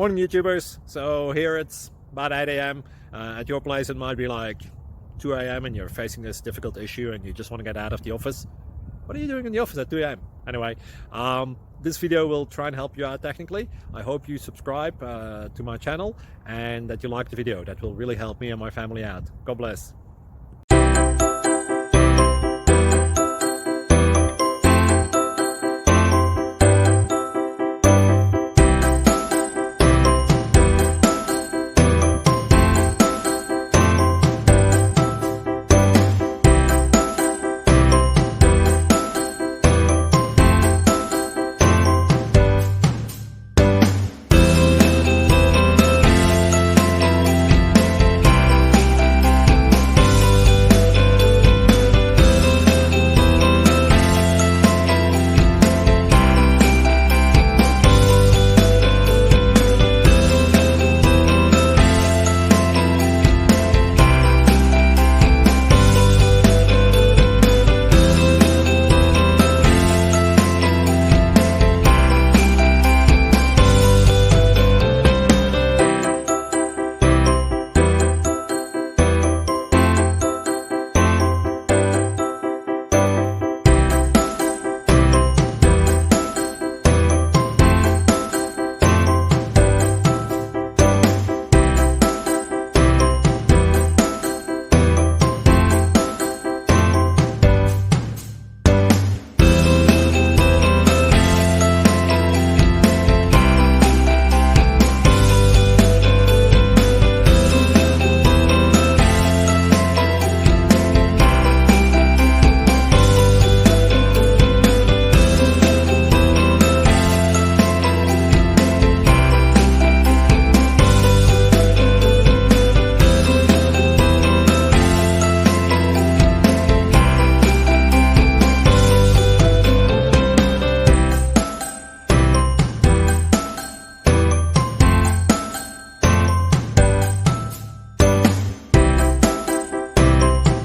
Morning, YouTubers. So here it's about 8 a.m. At your place, it might be like 2 a.m. and you're facing this difficult issue and you just want to get out of the office. What are you doing in the office at 2 a.m.? Anyway, this video will try and help you out technically. I hope you subscribe to my channel and that you like the video. That will really help me and my family out. God bless.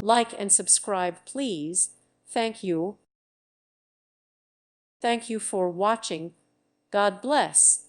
Like and subscribe, please. Thank you. Thank you for watching. God bless.